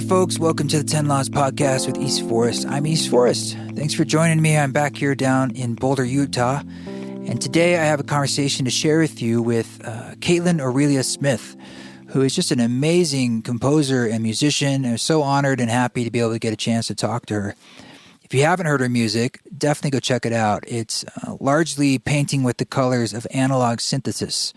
folks. Welcome to the 10 Laws Podcast with East Forest. I'm East Forest. Thanks for joining me. I'm back here down in Boulder, Utah. And today I have a conversation to share with you with Kaitlyn Aurelia Smith, who is just an amazing composer and musician. I'm so honored and happy to be able to get a chance to talk to her. If you haven't heard her music, definitely go check it out. It's largely painting with the colors of analog synthesis,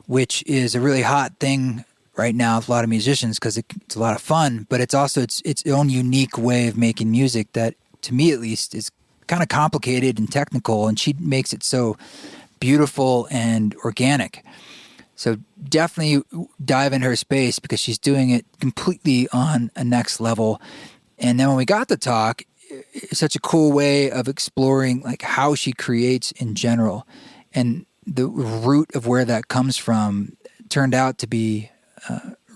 which is a really hot thing right now with a lot of musicians because it's a lot of fun, but it's also its own unique way of making music that, to me at least, is kind of complicated and technical, and she makes it so beautiful and organic. So definitely dive into her space because she's doing it completely on a next level. And then when we got to talk, it's such a cool way of exploring like how she creates in general. And the root of where that comes from turned out to be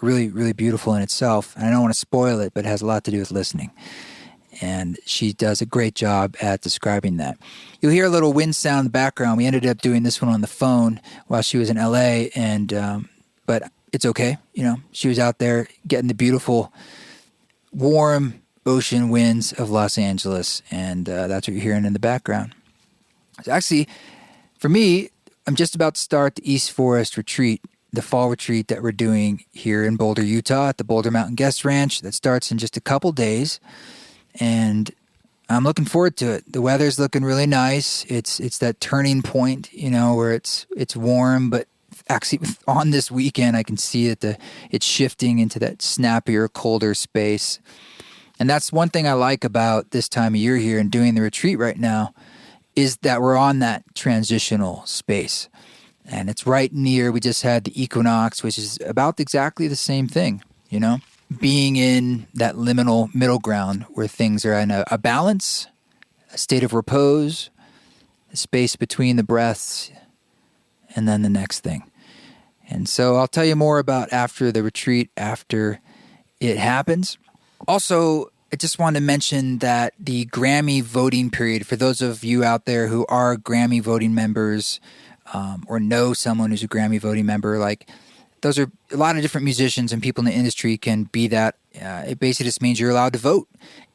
really, really beautiful in itself. And I don't want to spoil it, but it has a lot to do with listening. And she does a great job at describing that. You'll hear a little wind sound in the background. We ended up doing this one on the phone while she was in LA, and but it's okay. You know, she was out there getting the beautiful, warm ocean winds of Los Angeles, and that's what you're hearing in the background. So actually, for me, I'm just about to start the East Forest retreat, the fall retreat that we're doing here in Boulder, Utah at the Boulder Mountain Guest Ranch that starts in just a couple days. And I'm looking forward to it. The weather's looking really nice. It's that turning point, you know, where it's warm, but actually on this weekend I can see that it's shifting into that snappier, colder space. And that's one thing I like about this time of year here and doing the retreat right now is that we're on that transitional space. And it's right near, we just had the equinox, which is about exactly the same thing, you know? Being in that liminal middle ground where things are in a balance, a state of repose, a space between the breaths, and then the next thing. And so I'll tell you more about after the retreat, after it happens. Also, I just wanted to mention that the Grammy voting period, for those of you out there who are Grammy voting members or know someone who's a Grammy voting member, like those are a lot of different musicians and people in the industry can be that. It basically just means you're allowed to vote.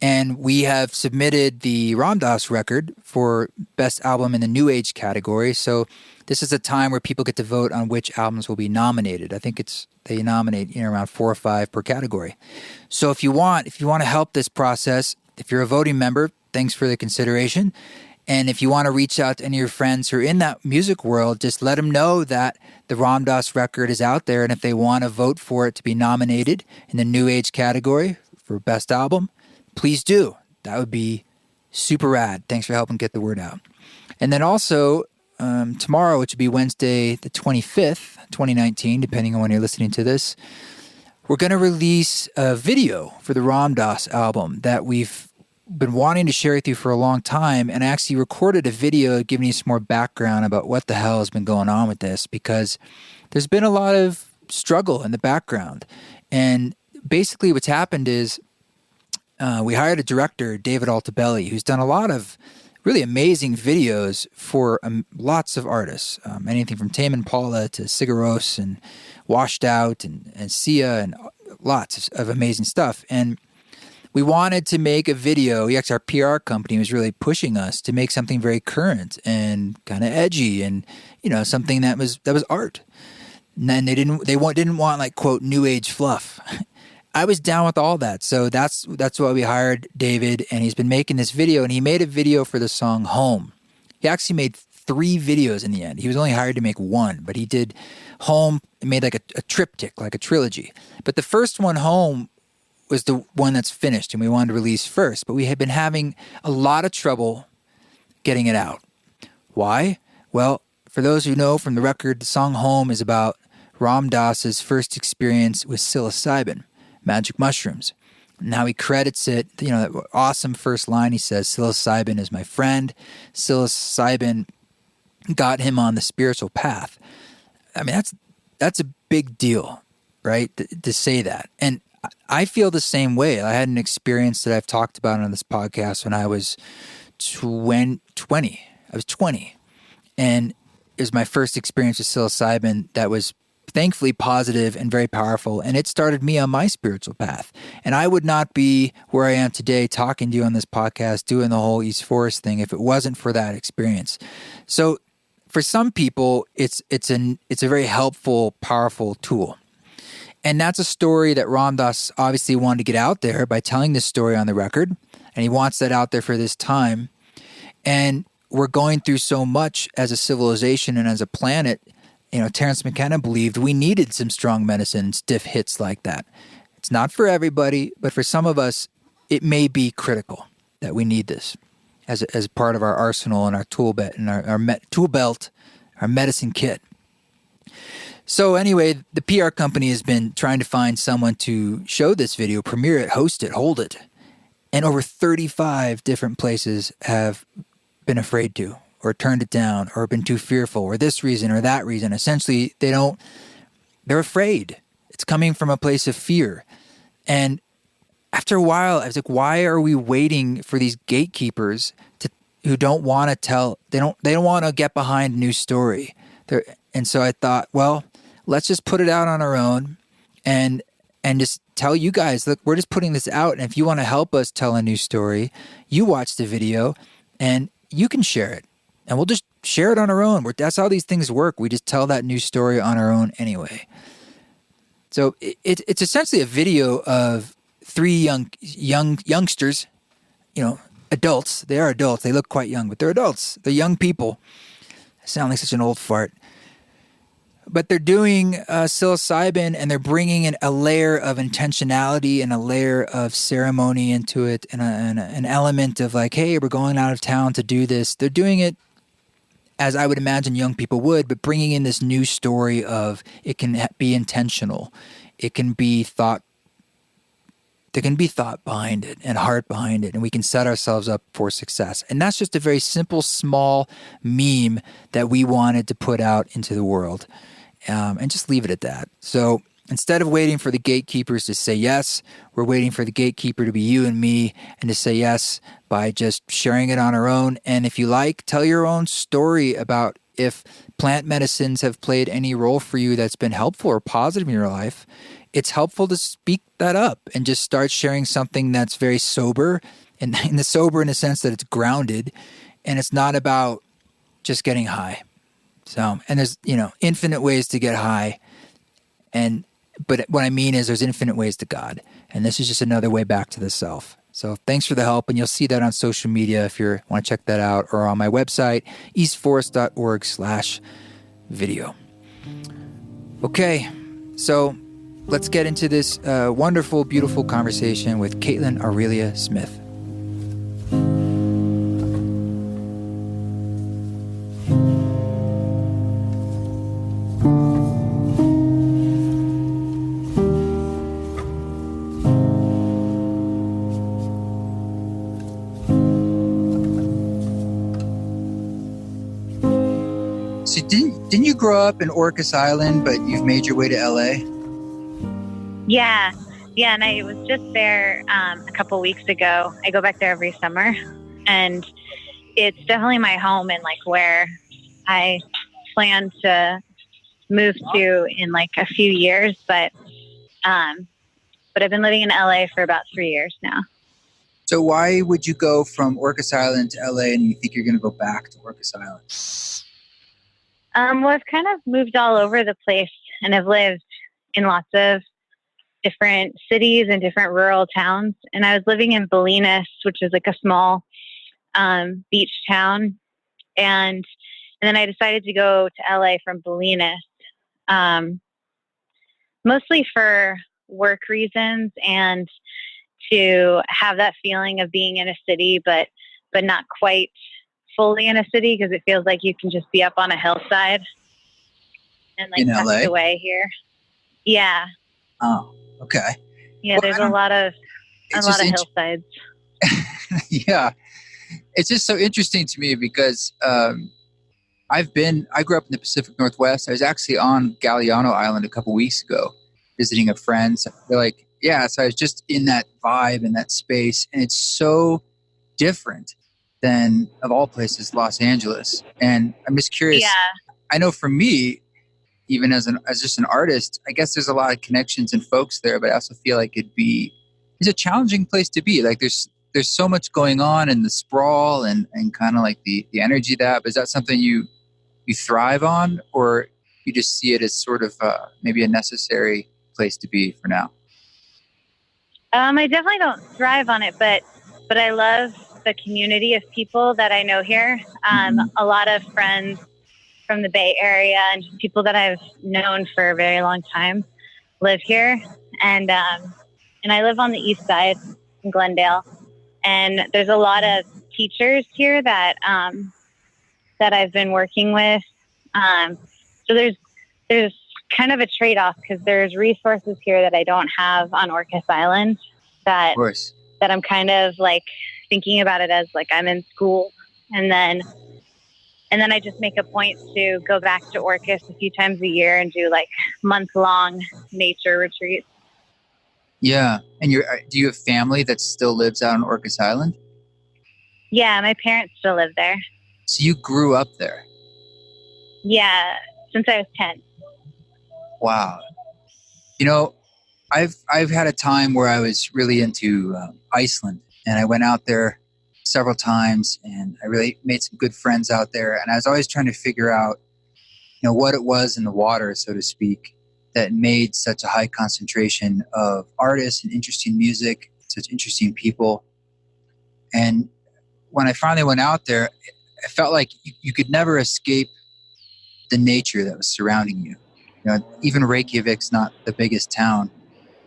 And we have submitted the Ram Dass record for Best Album in the New Age category. So this is a time where people get to vote on which albums will be nominated. I think they nominate around 4 or 5 per category. So if you want to help this process, if you're a voting member, thanks for the consideration. And if you want to reach out to any of your friends who are in that music world, just let them know that the Ram Dass record is out there. And if they want to vote for it to be nominated in the New Age category for Best Album, please do. That would be super rad. Thanks for helping get the word out. And then also tomorrow, which would be Wednesday the 25th, 2019, depending on when you're listening to this, we're going to release a video for the Ram Dass album that we've been wanting to share with you for a long time, and I actually recorded a video giving you some more background about what the hell has been going on with this, because there's been a lot of struggle in the background. And basically what's happened is we hired a director, David Altabelli, who's done a lot of really amazing videos for lots of artists, anything from Tame Impala to Sigur Rós and Washed Out and Sia and lots of amazing stuff. And we wanted to make a video. Our PR company was really pushing us to make something very current and kind of edgy, and something that was art. And then they didn't want like quote new age fluff. I was down with all that, so that's why we hired David, and he's been making this video. And he made a video for the song "Home." He actually made 3 videos in the end. He was only hired to make 1, but he did "Home." It made like a triptych, like a trilogy. But the first one, "Home," was the one that's finished and we wanted to release first, but we had been having a lot of trouble getting it out. Why? Well, for those who know from the record, the song "Home" is about Ram Dass's first experience with psilocybin, magic mushrooms. And how he credits it, that awesome first line he says, "Psilocybin is my friend. Psilocybin got him on the spiritual path." I mean, that's a big deal, right? To say that. And I feel the same way. I had an experience that I've talked about on this podcast when I was 20. I was 20. And it was my first experience with psilocybin that was thankfully positive and very powerful. And it started me on my spiritual path. And I would not be where I am today talking to you on this podcast, doing the whole East Forest thing if it wasn't for that experience. So for some people, it's a very helpful, powerful tool. And that's a story that Ram Dass obviously wanted to get out there by telling this story on the record. And he wants that out there for this time. And we're going through so much as a civilization and as a planet. You know, Terence McKenna believed we needed some strong medicine, stiff hits like that. It's not for everybody, but for some of us, it may be critical that we need this as part of our arsenal and our tool belt and our tool belt, our medicine kit. So anyway, the PR company has been trying to find someone to show this video, premiere it, host it, hold it. And over 35 different places have been afraid to, or turned it down, or been too fearful, or this reason or that reason. Essentially, they're afraid. It's coming from a place of fear. And after a while, I was like, why are we waiting for these gatekeepers who don't want to tell, they don't want to get behind a new story. And so I thought, well, let's just put it out on our own and just tell you guys, look, we're just putting this out. And if you want to help us tell a new story, you watch the video and you can share it. And we'll just share it on our own. That's how these things work. We just tell that new story on our own anyway. So it's essentially a video of three youngsters, adults. They are adults. They look quite young, but they're adults. They're young people. I sound like such an old fart. But they're doing psilocybin, and they're bringing in a layer of intentionality and a layer of ceremony into it, and an element of like, hey, we're going out of town to do this. They're doing it as I would imagine young people would, but bringing in this new story of it can be intentional. It can be thought. There can be thought behind it and heart behind it, and we can set ourselves up for success. And that's just a very simple, small meme that we wanted to put out into the world, and just leave it at that. So instead of waiting for the gatekeepers to say yes, we're waiting for the gatekeeper to be you and me, and to say yes by just sharing it on our own. And if you like, tell your own story about if plant medicines have played any role for you that's been helpful or positive in your life. It's helpful to speak that up and just start sharing something that's very sober, and in the sober in the sense that it's grounded, and it's not about just getting high. So, and there's, infinite ways to get high. But what I mean is there's infinite ways to God. And this is just another way back to the self. So thanks for the help. And you'll see that on social media if you want to check that out, or on my website, eastforest.org/video. Okay. So let's get into this wonderful, beautiful conversation with Kaitlyn Aurelia Smith. So didn't you grow up in Orcas Island, but you've made your way to LA? Yeah, and I was just there a couple weeks ago. I go back there every summer, and it's definitely my home and like where I plan to move to in like a few years. But I've been living in LA for about 3 years now. So why would you go from Orcas Island to LA, and you think you're going to go back to Orcas Island? Well, I've kind of moved all over the place, and I've lived in lots of different cities and different rural towns. And I was living in Bolinas, which is like a small beach town. And then I decided to go to LA from Bolinas, mostly for work reasons and to have that feeling of being in a city, but not quite fully in a city, because it feels like you can just be up on a hillside and like tucked away here. Yeah. Oh, okay. Yeah, well, there's a lot of hillsides. Yeah. It's just so interesting to me because I grew up in the Pacific Northwest. I was actually on Galiano Island a couple weeks ago visiting a friend. So they're like, yeah, so I was just in that vibe and that space, and it's so different than, of all places, Los Angeles. And I'm just curious. Yeah. I know for me, even as just an artist, I guess there's a lot of connections and folks there, but I also feel like it's a challenging place to be. Like there's so much going on in the sprawl and kind of like the energy of that. But is that something you thrive on, or you just see it as sort of maybe a necessary place to be for now? I definitely don't thrive on it, but I love the community of people that I know here. A lot of friends from the Bay Area and people that I've known for a very long time live here. And I live on the east side in Glendale. And there's a lot of teachers here that I've been working with. So there's kind of a trade-off because there's resources here that I don't have on Orcas Island that I'm kind of like thinking about it as like I'm in school, and then I just make a point to go back to Orcas a few times a year and do like month-long nature retreats. Yeah. And do you have family that still lives out on Orcas Island? Yeah, my parents still live there. So you grew up there? Yeah, since I was 10. Wow. You know, I've had a time where I was really into Iceland, and I went out there several times, and I really made some good friends out there. And I was always trying to figure out, you know, what it was in the water, so to speak, that made such a high concentration of artists and interesting music, such interesting people. And when I finally went out there, I felt like you could never escape the nature that was surrounding you. You know, even Reykjavik's not the biggest town.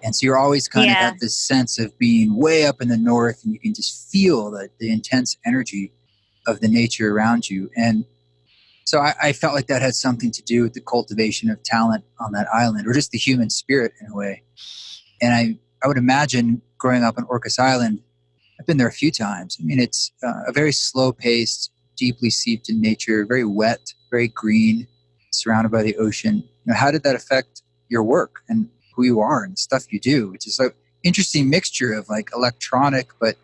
And so you're always kind of at this sense of being way up in the north, and you can just feel the intense energy of the nature around you. And so I felt like that had something to do with the cultivation of talent on that island, or just the human spirit in a way. And I would imagine growing up on Orcas Island, I've been there a few times. I mean, it's a very slow-paced, deeply steeped in nature, very wet, very green, surrounded by the ocean. You know, how did that affect your work and who you are and stuff you do, which is an interesting mixture of like electronic, but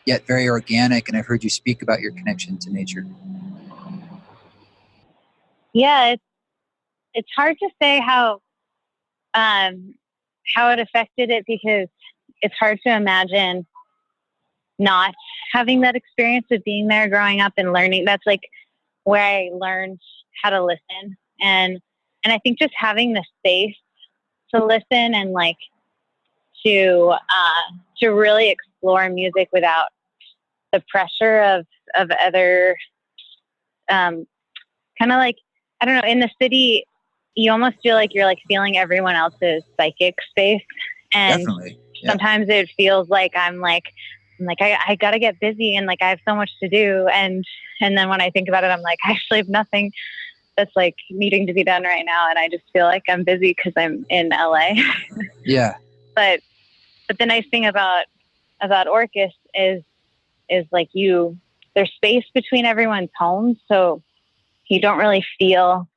yet very organic. And I've heard you speak about your connection to nature. Yeah, it's hard to say how it affected it, because it's hard to imagine not having that experience of being there, growing up and learning. That's like where I learned how to listen. And I think just having the space to listen and like to really explore music without the pressure of other, kind of like, I don't know, in the city, you almost feel like you're like feeling everyone else's psychic space. And Definitely. Yeah. Sometimes it feels like I'm like, I got to get busy and like I have so much to do. And then when I think about it, I'm like, I actually have nothing that's like needing to be done right now. And I just feel like I'm busy because I'm in LA. Yeah. But the nice thing about Orcas is like there's space between everyone's homes. So you don't really feel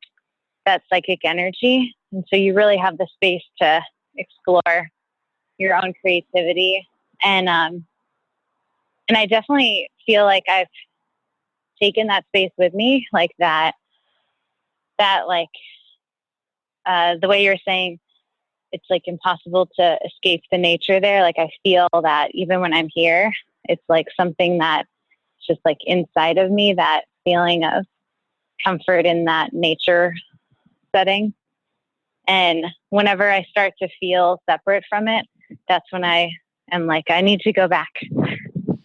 that psychic energy. And so you really have the space to explore your own creativity. And I definitely feel like I've taken that space with me, like that like, the way you're saying, it's like impossible to escape the nature there. Like I feel that even when I'm here, it's like something that's just like inside of me, that feeling of comfort in that nature setting. And whenever I start to feel separate from it, that's when I am like, I need to go back.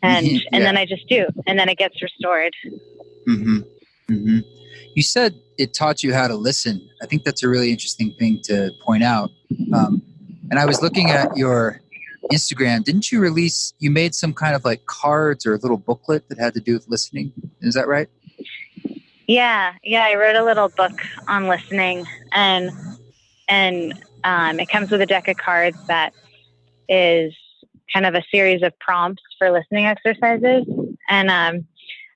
And then I just do. And then it gets restored. Mm-hmm. Mm-hmm. You said it taught you how to listen. I think that's a really interesting thing to point out. And I was looking at your Instagram. Didn't you made some kind of like cards or a little booklet that had to do with listening? Is that right? Yeah. I wrote a little book on listening, and it comes with a deck of cards that is kind of a series of prompts for listening exercises. And I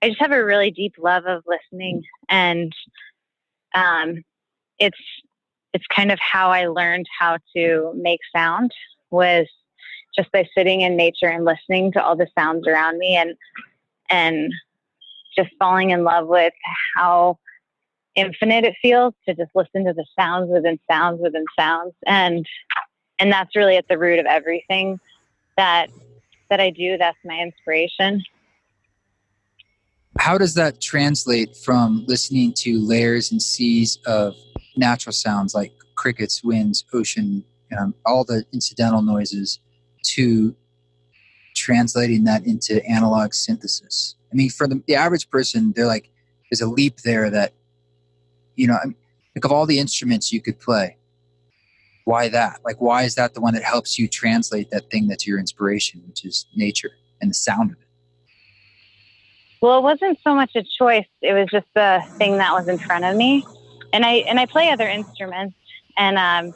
just have a really deep love of listening, and it's kind of how I learned how to make sound, was just by sitting in nature and listening to all the sounds around me, and just falling in love with how infinite it feels to just listen to the sounds within sounds within sounds. And that's really at the root of everything that I do. That's my inspiration. How does that translate from listening to layers and seas of natural sounds like crickets, winds, ocean, all the incidental noises, to translating that into analog synthesis? I mean, for the average person, they're like, there's a leap there that, think of all the instruments you could play. Why that? Like, why is that the one that helps you translate that thing that's your inspiration, which is nature and the sound of it? Well, it wasn't so much a choice. It was just the thing that was in front of me. And I play other instruments, and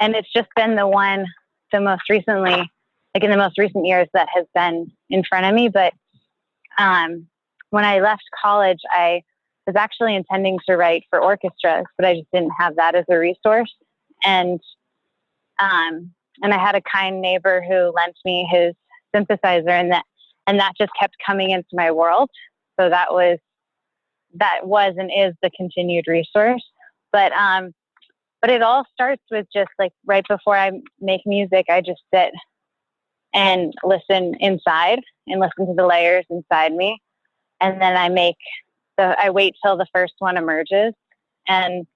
it's just been the most recently, like in the most recent years, that has been in front of me. But when I left college, I was actually intending to write for orchestras, but I just didn't have that as a resource. And I had a kind neighbor who lent me his synthesizer, and that just kept coming into my world. So that was and is the continued resource. But it all starts with just like right before I make music, I just sit and listen inside and listen to the layers inside me. And then I wait till the first one emerges. And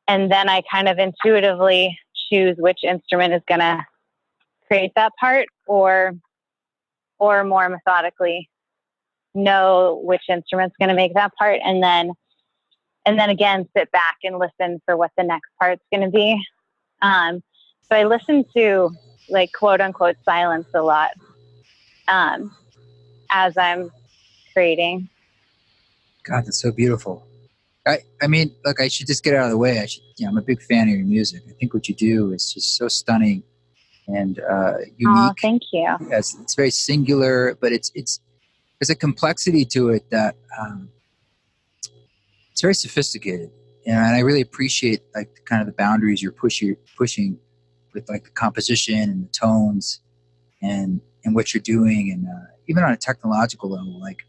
then I kind of intuitively choose which instrument is going to create that part, or more methodically know which instrument's going to make that part. And then again, sit back and listen for what the next part's going to be. So I listen to like quote unquote silence a lot as I'm creating. God, that's so beautiful. I mean, look, I should just get out of the way. I'm a big fan of your music. I think what you do is just so stunning and unique. Oh, thank you. Yes, it's very singular, but it's there's a complexity to it that it's very sophisticated. And I really appreciate like kind of the boundaries you're pushing with like the composition and the tones and what you're doing, and even on a technological level, like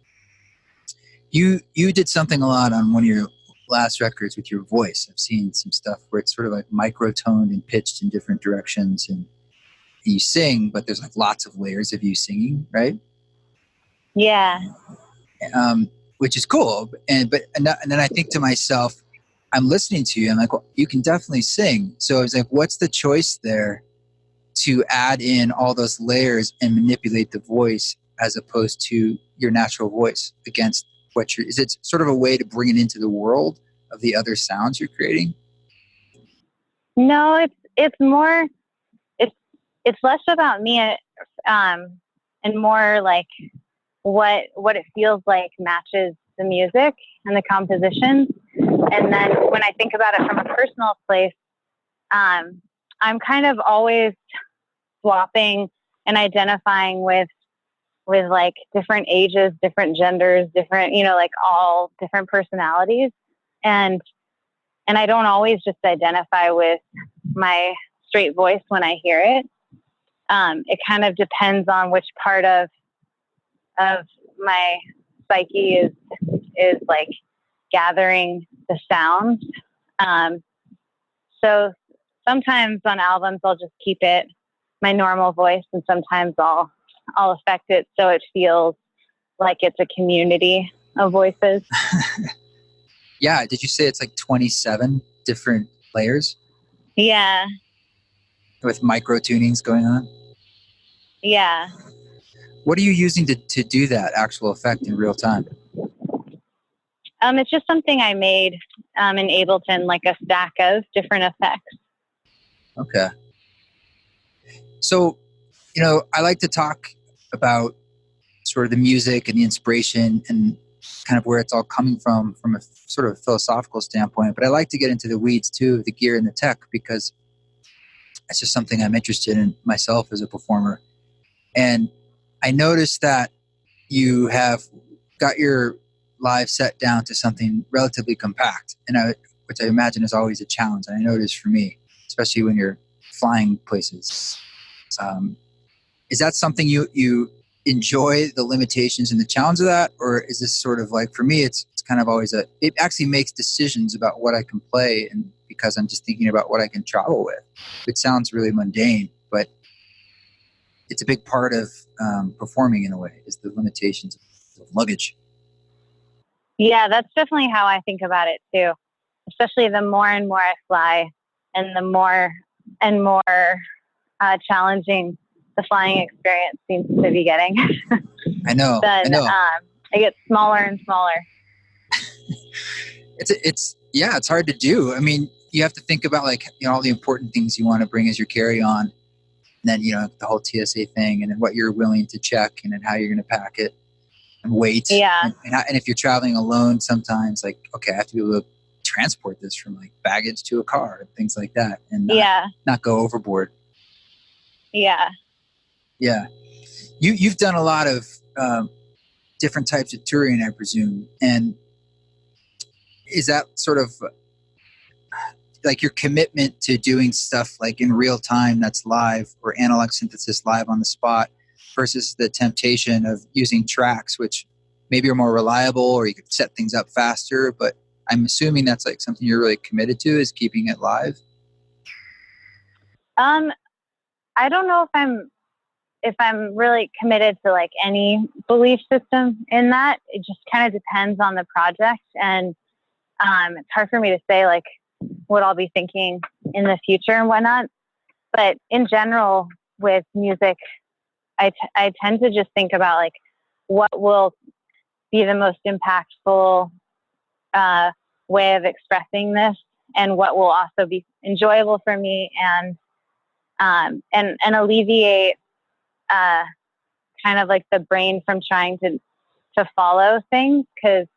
you did something a lot on one of your last records with your voice. I've seen some stuff where it's sort of like microtoned and pitched in different directions, and you sing, but there's like lots of layers of you singing, right? Yeah. Which is cool. And then I think to myself, I'm listening to you, I'm like, well, you can definitely sing. So I was like, what's the choice there to add in all those layers and manipulate the voice as opposed to your natural voice against is it sort of a way to bring it into the world of the other sounds you're creating? No, it's more, it's less about me, and more like what it feels like matches the music and the composition. And then when I think about it from a personal place, I'm kind of always swapping and identifying with like different ages, different genders, different, like all different personalities. And I don't always just identify with my straight voice when I hear it. It kind of depends on which part of my psyche is like gathering the sounds. So sometimes on albums, I'll just keep it my normal voice, and sometimes I'll affect it so it feels like it's a community of voices. Yeah. Did you say it's like 27 different layers? Yeah. With micro tunings going on? Yeah. What are you using to do that actual effect in real time? It's just something I made in Ableton, like a stack of different effects. Okay. So, I like to talk about sort of the music and the inspiration and kind of where it's all coming from a sort of philosophical standpoint. But I like to get into the weeds too, the gear and the tech, because it's just something I'm interested in myself as a performer. And I noticed that you have got your live set down to something relatively compact, which I imagine is always a challenge. And I know it is for me, especially when you're flying places. Is that something you enjoy, the limitations and the challenge of that? Or is this sort of like, for me, it's kind of always it actually makes decisions about what I can play, and because I'm just thinking about what I can travel with. It sounds really mundane, but it's a big part of performing in a way, is the limitations of luggage. Yeah, that's definitely how I think about it too. Especially the more and more I fly, and the more and more challenging the flying experience seems to be getting. I know. I get smaller and smaller. It's hard to do. I mean, you have to think about all the important things you want to bring as your carry-on, and then the whole TSA thing, and then what you're willing to check, and then how you're going to pack it, and weight. Yeah. And if you're traveling alone, sometimes I have to be able to transport this from baggage to a car and things like that, and not go overboard. Yeah. Yeah. You've done a lot of different types of touring, I presume, and is that sort of your commitment to doing stuff in real time that's live, or analog synthesis live on the spot, versus the temptation of using tracks, which maybe are more reliable, or you could set things up faster, but I'm assuming that's something you're really committed to, is keeping it live? I don't know if I'm really committed to any belief system in that. It just kind of depends on the project, and it's hard for me to say what I'll be thinking in the future and whatnot. But in general, with music, I tend to just think about what will be the most impactful way of expressing this, and what will also be enjoyable for me, and alleviate kind of the brain from trying to follow things. Because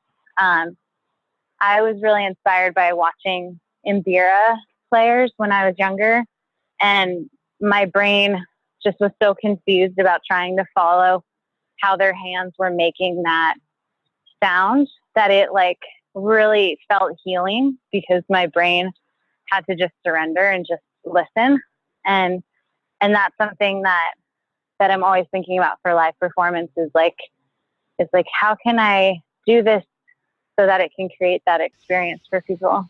I was really inspired by watching Mbira players when I was younger, and my brain just was so confused about trying to follow how their hands were making that sound, that it really felt healing, because my brain had to just surrender and just listen. And that's something that I'm always thinking about for live performances. It's how can I do this so that it can create that experience for people?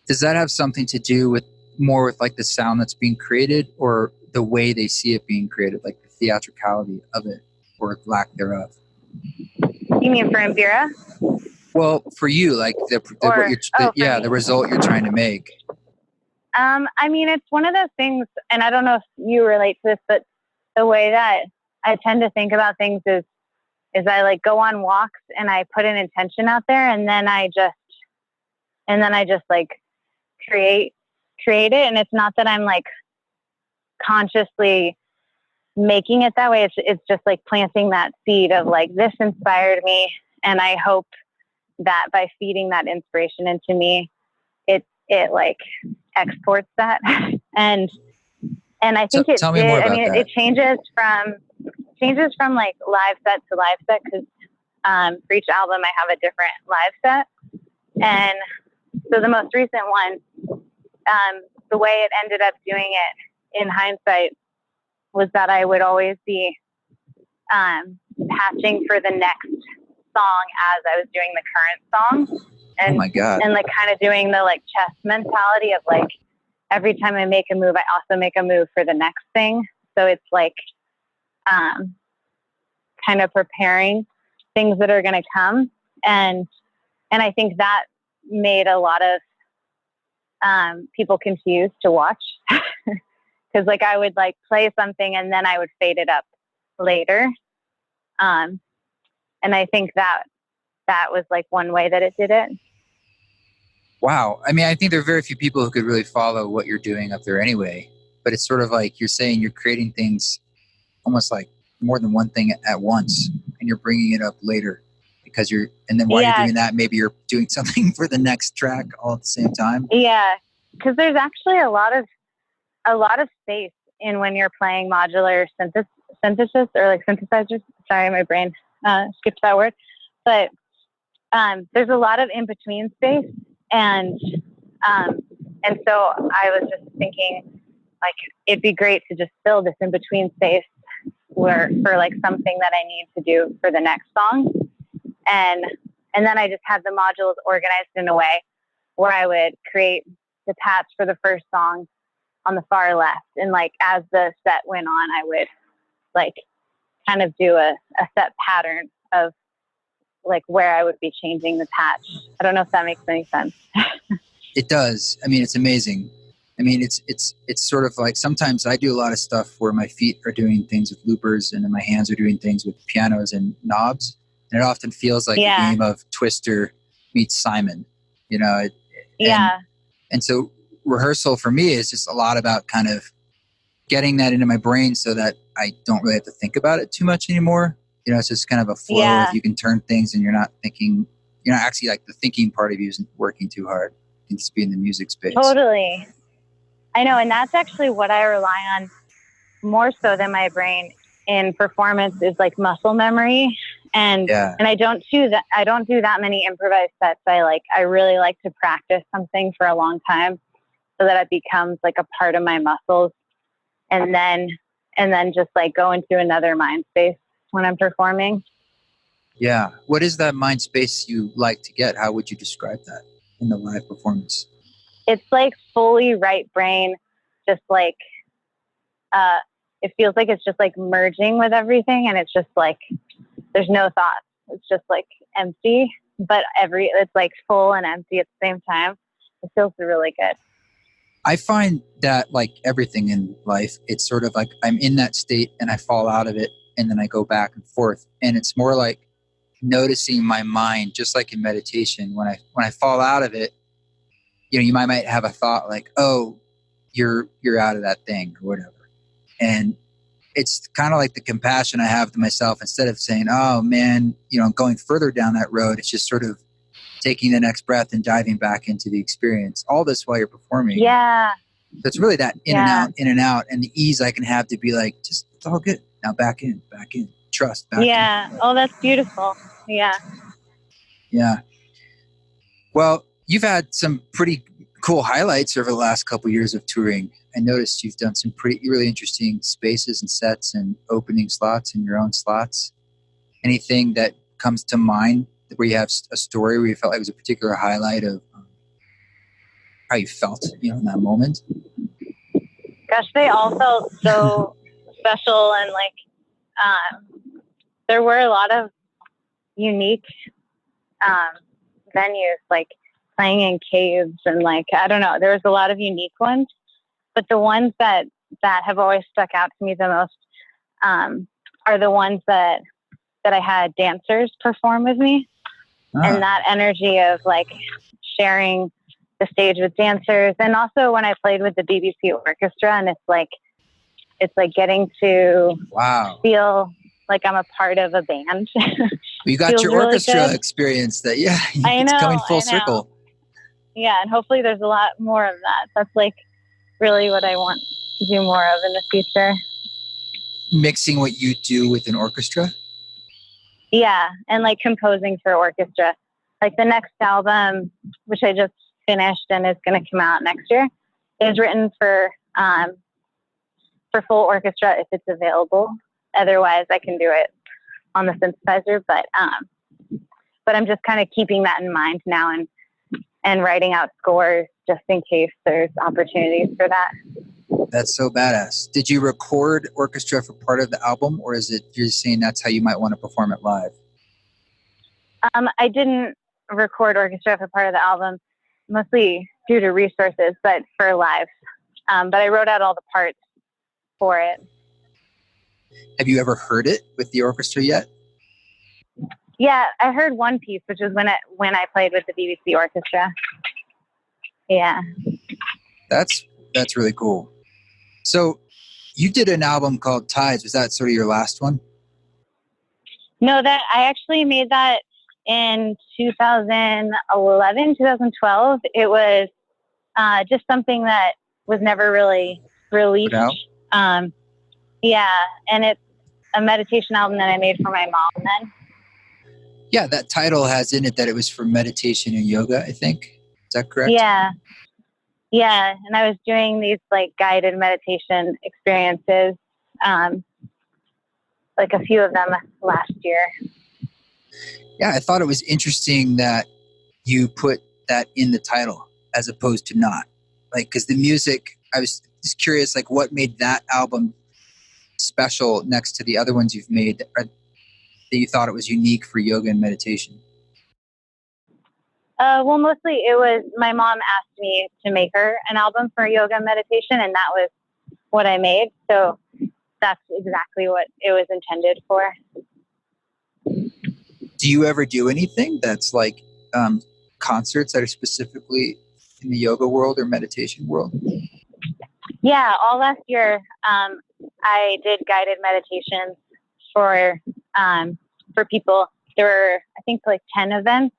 Does that have something to do with more with the sound that's being created, or the way they see it being created, the theatricality of it, or lack thereof? You mean for Mbira? Well, for you, the result you're trying to make. I mean, it's one of those things, and I don't know if you relate to this, but the way that I tend to think about things is I go on walks, and I put an intention out there, and then I just create it. And it's not that I'm consciously making it that way. It's just planting that seed of this inspired me, and I hope that by feeding that inspiration into me, it exports that. and I think tell me more about that. It changes from live set to live set, because for each album I have a different live set. And so the most recent one, the way it ended up doing it in hindsight was that I would always be patching for the next song as I was doing the current song. And, oh my God. And kind of doing the chess mentality of every time I make a move, I also make a move for the next thing. So it's kind of preparing things that are going to come. And I think that made a lot of people confused to watch, because I would play something and then I would fade it up later. And I think that was one way that it did it. Wow. I mean, I think there are very few people who could really follow what you're doing up there anyway, but it's sort of you're saying you're creating things almost more than one thing at once, and you're bringing it up later and then while you're doing that, maybe you're doing something for the next track all at the same time. Yeah. Because there's actually a lot of space in when you're playing modular synthesis or synthesizers. Sorry, my brain skipped that word. But there's a lot of in-between space. And so I was just thinking, it'd be great to just fill this in-between space for something that I need to do for the next song. And And then I just had the modules organized in a way where I would create the patch for the first song on the far left. And like, as the set went on, I would like kind of do a set pattern of like where I would be changing the patch. I don't know if that makes any sense. It does. I mean, it's amazing. I mean, it's sort of like sometimes I do a lot of stuff where my feet are doing things with loopers and then my hands are doing things with pianos and knobs. And it often feels like a game of Twister meets Simon, you know? And so rehearsal for me is just a lot about kind of getting that into my brain so that I don't really have to think about it too much anymore. You know, it's just kind of a flow. If you can turn things and you're not thinking, actually like the thinking part of you isn't working too hard. You can just be in the music space. Totally. I know. And that's actually what I rely on more so than my brain in performance is like muscle memory. And I don't do that. I don't do that many improvised sets. I really like to practice something for a long time so that it becomes like a part of my muscles. And then just like go into another mind space when I'm performing. Yeah. What is that mind space you like to get? How would you describe that in the live performance? It's like fully right brain, just like, it feels like it's just like merging with everything. And it's just like, there's no thoughts. It's just like empty, but it's like full and empty at the same time. It feels really good. I find that like everything in life, it's sort of like I'm in that state and I fall out of it and then I go back and forth. And it's more like noticing my mind, just like in meditation. When I fall out of it, you might have a thought like, oh, you're out of that thing or whatever. And it's kind of like the compassion I have to myself instead of saying, oh man, going further down that road. It's just sort of taking the next breath and diving back into the experience. All this while you're performing. Yeah. So it's really that in and out, and the ease I can have to be like, just, it's all good. Now back in, trust, back in. Oh, that's beautiful. Yeah. Yeah. Well, you've had some pretty cool highlights over the last couple of years of touring. I noticed you've done some really interesting spaces and sets and opening slots and your own slots. Anything that comes to mind where you have a story where you felt like it was a particular highlight of how you felt, in that moment? Gosh, they all felt so special. And like, there were a lot of unique venues, like playing in caves and like, I don't know, there was a lot of unique ones, but the ones that have always stuck out to me the most are the ones that I had dancers perform with me. And that energy of like sharing the stage with dancers. And also when I played with the BBC Orchestra, and it's like getting to feel like I'm a part of a band. You got your orchestra really experience that, it's coming full circle. Yeah. And hopefully there's a lot more of that. That's like really what I want to do more of in the future. Mixing what you do with an orchestra? Yeah. And like composing for orchestra. Like the next album, which I just finished and is going to come out next year, is written for full orchestra if it's available. Otherwise I can do it on the synthesizer, but I'm just kind of keeping that in mind now and writing out scores just in case there's opportunities for that. That's so badass. Did you record orchestra for part of the album, or is it you're saying that's how you might want to perform it live? I didn't record orchestra for part of the album, mostly due to resources, but for live. But I wrote out all the parts for it. Have you ever heard it with the orchestra yet? Yeah, I heard one piece, which was when I played with the BBC Orchestra. Yeah. That's really cool. So you did an album called Tides. Was that sort of your last one? No, that I actually made that in 2011, 2012. It was just something that was never really released. Yeah, and it's a meditation album that I made for my mom then. Yeah, that title has in it that it was for meditation and yoga, I think. Is that correct? Yeah. Yeah, and I was doing these like guided meditation experiences, like a few of them last year. Yeah, I thought it was interesting that you put that in the title as opposed to not. Like, because the music, I was just curious, like, what made that album special next to the other ones you've made that you thought it was unique for yoga and meditation? Well, mostly it was my mom asked me to make her an album for yoga and meditation, and that was what I made. So that's exactly what it was intended for. Do you ever do anything that's like concerts that are specifically in the yoga world or meditation world? Yeah, all last year I did guided meditations for people. There were, I think, like 10 events,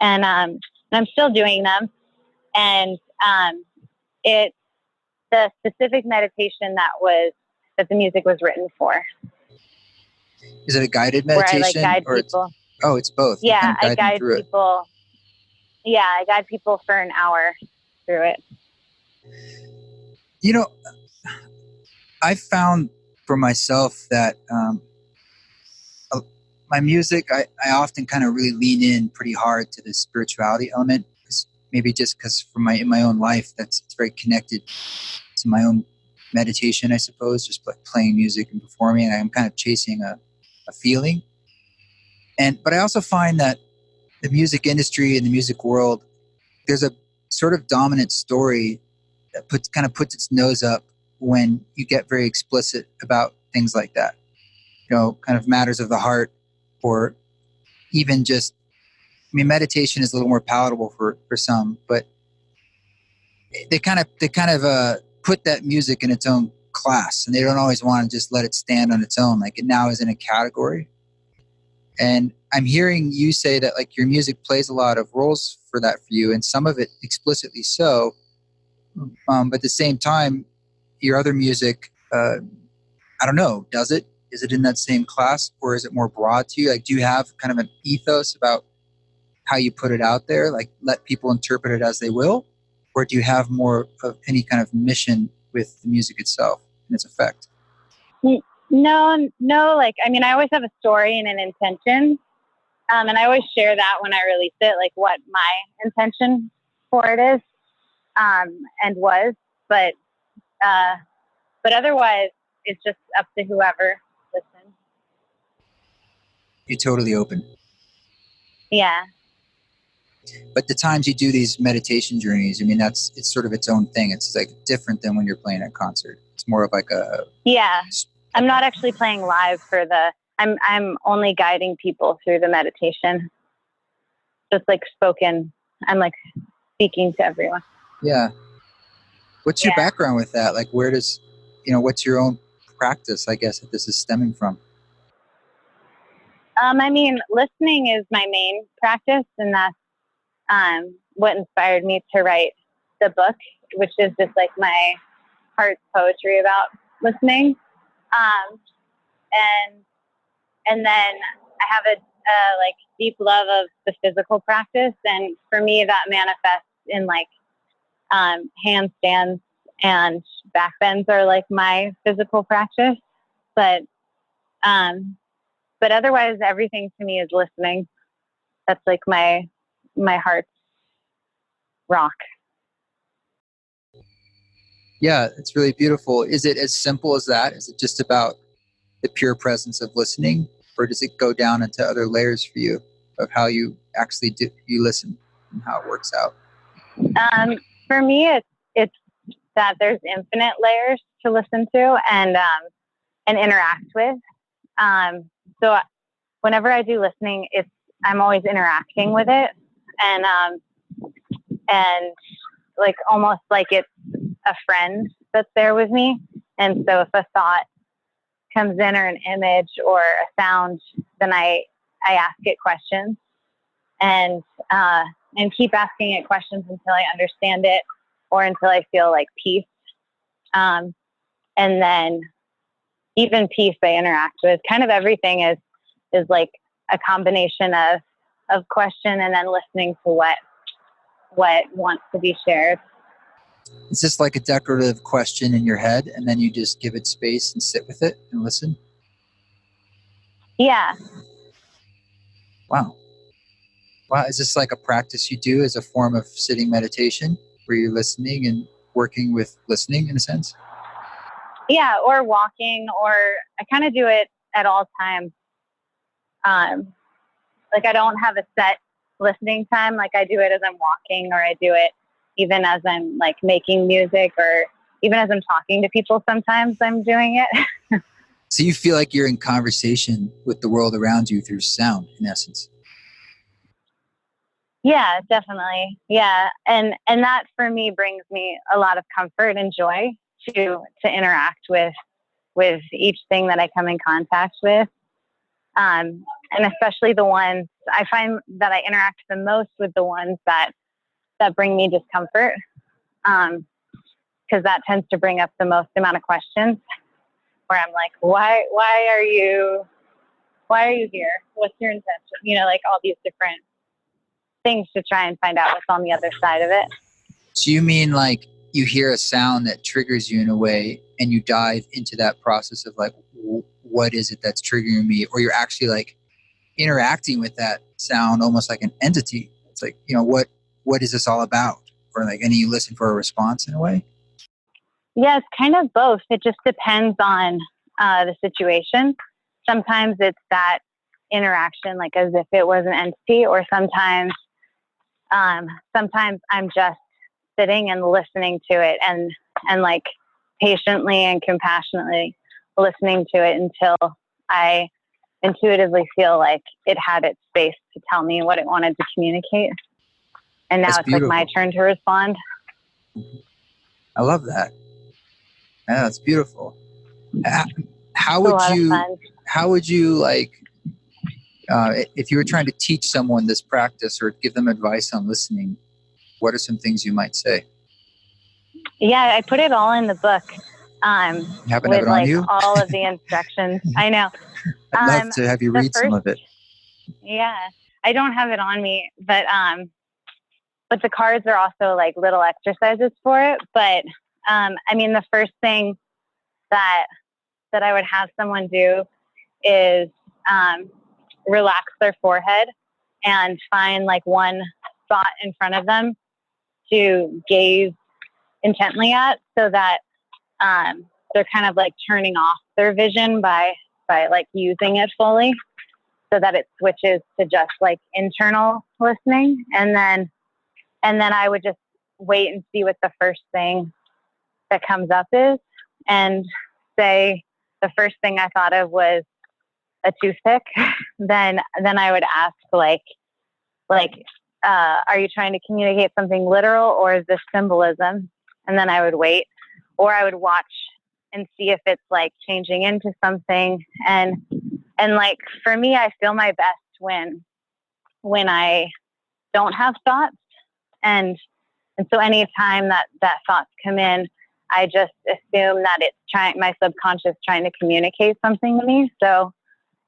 and I'm still doing them. And it's the specific meditation that the music was written for. Is it a guided meditation? Where I like guide people. Oh, it's both. Yeah, I guide people. Yeah, I guide people for an hour through it. You know, I found for myself that my music, I often kind of really lean in pretty hard to the spirituality element. Maybe just because in my own life, it's very connected to my own meditation, I suppose, just like playing music and performing. And I'm kind of chasing a feeling. But I also find that the music industry and the music world, there's a sort of dominant story that puts its nose up when you get very explicit about things like that. You know, kind of matters of the heart, or even just, I mean, meditation is a little more palatable for some, but they kind of put that music in its own class, and they don't always want to just let it stand on its own. Like, it now is in a category. And I'm hearing you say that like your music plays a lot of roles for that for you, and some of it explicitly so. But at the same time, your other music, I don't know, does it? Is it in that same class, or is it more broad to you? Like, do you have kind of an ethos about how you put it out there? Like, let people interpret it as they will? Or do you have more of any kind of mission with the music itself and its effect? No. Like, I mean, I always have a story and an intention. And I always share that when I release it, like what my intention for it is, and was, but otherwise it's just up to whoever listens. You're totally open. Yeah. But the times you do these meditation journeys, I mean, it's sort of its own thing. It's like different than when you're playing a concert. It's more of like a... Yeah. I'm not actually playing live I'm only guiding people through the meditation. Just like spoken. I'm like speaking to everyone. Yeah. What's your background with that? Like, where does, what's your own practice, I guess, that this is stemming from? I mean, listening is my main practice, and that's what inspired me to write the book, which is just like my heart's poetry about listening. And then I have a like deep love of the physical practice, and for me that manifests in like handstands and back bends are like my physical practice, but otherwise everything to me is listening. That's like my heart's rock. Yeah, it's really beautiful. Is it as simple as that? Is it just about the pure presence of listening, or does it go down into other layers for you of how you actually you listen and how it works out? For me, it's that there's infinite layers to listen to and interact with. So whenever I do listening, I'm always interacting with it, and like almost like it's a friend that's there with me. And so if a thought comes in, or an image or a sound, then I ask it questions and keep asking it questions until I understand it, or until I feel like peace. And then even peace I interact with. Kind of everything is like a combination of question and then listening to what wants to be shared. It's just like a decorative question in your head, and then you just give it space and sit with it and listen? Yeah. Wow. Wow, is this like a practice you do as a form of sitting meditation where you're listening and working with listening in a sense? Yeah, or walking, or I kind of do it at all times. Like I don't have a set listening time. Like I do it as I'm walking, or I do it even as I'm like making music, or even as I'm talking to people. Sometimes I'm doing it. So you feel like you're in conversation with the world around you through sound, in essence. Yeah, definitely. Yeah. And that for me brings me a lot of comfort and joy to interact with each thing that I come in contact with. And especially the ones I find that I interact the most with, the ones that bring me discomfort. Cause that tends to bring up the most amount of questions, where I'm like, why are you here? What's your intention? You know, like all these different things to try and find out what's on the other side of it. So you mean like you hear a sound that triggers you in a way and you dive into that process of like, what is it that's triggering me? Or you're actually like interacting with that sound almost like an entity. It's like, you know, what is this all about? Or like, and you listen for a response in a way? Yeah, it's kind of both. It just depends on the situation. Sometimes it's that interaction, like as if it was an entity, or sometimes I'm just sitting and listening to it, and like patiently and compassionately listening to it until I intuitively feel like it had its space to tell me what it wanted to communicate. And now That's it's beautiful. like my turn to respond. I love that. Yeah, that's beautiful. How would you like, if you were trying to teach someone this practice or give them advice on listening, what are some things you might say? Yeah, I put it all in the book. You happen to have with it on like you? all of the instructions. I know. I'd love to have you read some of it. Yeah, I don't have it on me, but the cards are also like little exercises for it. But I mean, the first thing that I would have someone do is relax their forehead and find like one spot in front of them to gaze intently at, so that they're kind of like turning off their vision by like using it fully, so that it switches to just like internal listening. And then I would just wait and see what the first thing that comes up is, and say the first thing I thought of was a toothpick. then I would ask like are you trying to communicate something literal, or is this symbolism? And then I would wait, or I would watch and see if it's like changing into something. And like for me, I feel my best when I don't have thoughts. And so anytime that thoughts come in, I just assume that it's my subconscious trying to communicate something to me. So